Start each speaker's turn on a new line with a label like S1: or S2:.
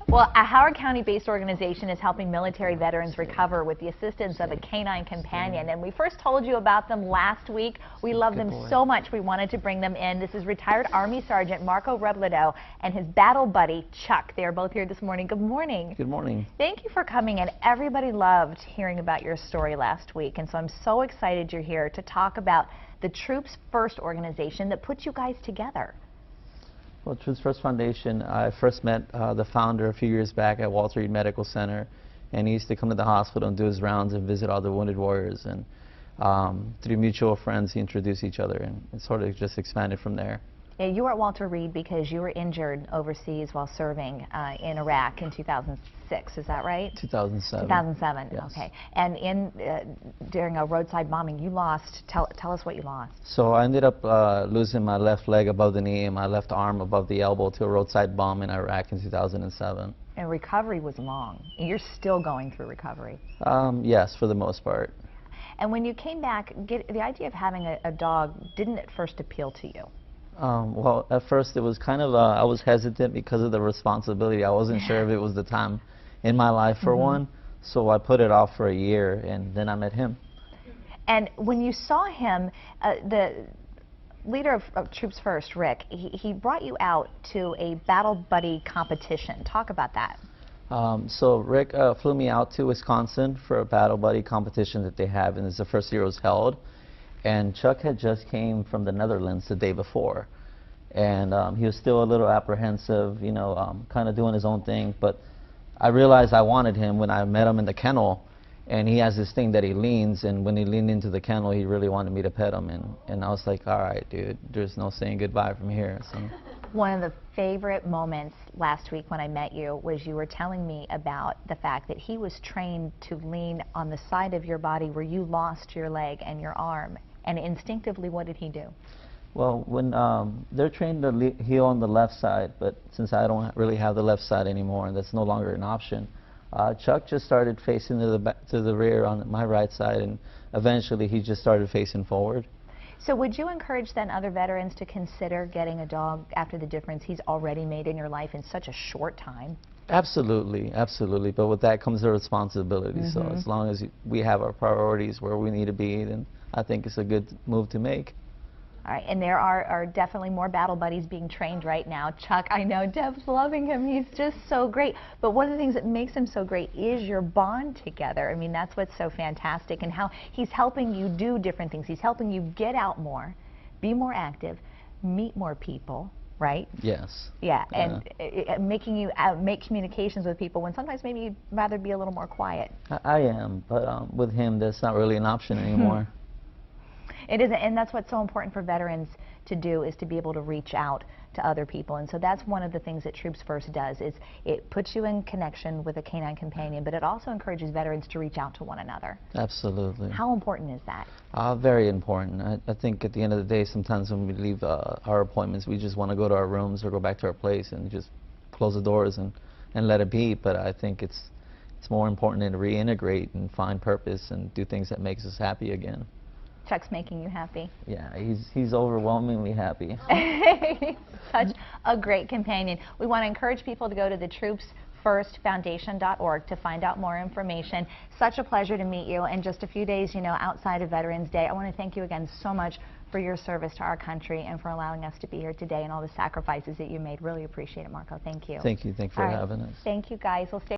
S1: Well, a Howard County-based organization is helping military veterans recover with the assistance of a canine companion. And we first told you about them last week. We love them so much we wanted to bring them in. This is retired Army Sergeant Marco Robledo and his battle buddy, Chuck. They are both here this morning. Good morning.
S2: Good morning.
S1: Thank you for coming in. Everybody loved hearing about your story last week. And so I'm so excited you're here to talk about the Troops First organization that put you guys together.
S2: Well, Troops First Foundation, I first met the founder a few years back at Walter Reed Medical Center, and he used to come to the hospital and do his rounds and visit all the wounded warriors. And through mutual friends, he introduced each other, and it sort of just expanded from there.
S1: Yeah, you were at Walter Reed because you were injured overseas while serving in Iraq in 2006, is that right?
S2: 2007.
S1: 2007,
S2: yes.
S1: Okay. And during a roadside bombing, you lost, tell us what you lost.
S2: So I ended up losing my left leg above the knee and my left arm above the elbow to a roadside bomb in Iraq in 2007.
S1: And recovery was long. You're still going through recovery.
S2: Yes, for the most part.
S1: And when you came back, the idea of having a dog didn't at first appeal to you?
S2: Well, at first it was kind of, I was hesitant because of the responsibility. I wasn't sure if it was the time in my life for one, so I put it off for a year, and then I met him.
S1: And when you saw him, the leader of Troops First, Rick, he brought you out to a battle buddy competition. Talk about that.
S2: So Rick flew me out to Wisconsin for a battle buddy competition that they have, and it's the first year it was held. And Chuck had just came from the Netherlands the day before, and he was still a little apprehensive, you know, kind of doing his own thing. But I realized I wanted him when I met him in the kennel, and he has this thing that he leans, and when he leaned into the kennel, he really wanted me to pet him, and I was like, all right, dude, there's no saying goodbye from here. So.
S1: One of the favorite moments last week when I met you was you were telling me about the fact that he was trained to lean on the side of your body where you lost your leg and your arm. And instinctively, what did he do?
S2: Well, when they're trained to heal on the left side, but since I don't really have the left side anymore, and that's no longer an option, Chuck just started facing to the rear on my right side, and eventually he just started facing forward.
S1: So would you encourage then other veterans to consider getting a dog after the difference he's already made in your life in such a short time?
S2: Absolutely, absolutely. But with that comes the responsibility. So as long as we have our priorities where we need to be, then I think it's a good move to make.
S1: All right, and there are definitely more battle buddies being trained right now. Chuck, I know Deb's loving him. He's just so great. But one of the things that makes him so great is your bond together. I mean, that's what's so fantastic, and how he's helping you do different things. He's helping you get out more, be more active, meet more people, right?
S2: Yes.
S1: Yeah, and making you make communications with people when sometimes maybe you'd rather be a little more quiet.
S2: I am, but with him, that's not really an option anymore.
S1: It isn't, and that's what's so important for veterans to do, is to be able to reach out to other people. And so that's one of the things that Troops First does, is it puts you in connection with a canine companion, but it also encourages veterans to reach out to one another.
S2: Absolutely.
S1: How important is that?
S2: Very important. I think at the end of the day, sometimes when we leave our appointments, we just want to go to our rooms or go back to our place and just close the doors and let it be. But I think it's more important to reintegrate and find purpose and do things that makes us happy again.
S1: Chuck's making you happy.
S2: Yeah, he's overwhelmingly happy.
S1: Such a great companion. We want to encourage people to go to the TroopsFirstFoundation.org to find out more information. Such a pleasure to meet you. And just a few days, you know, outside of Veterans Day, I want to thank you again so much for your service to our country and for allowing us to be here today and all the sacrifices that you made. Really appreciate it, Marco. Thank you.
S2: Thank you. Thank you for having us.
S1: Thank you, guys. We'll stay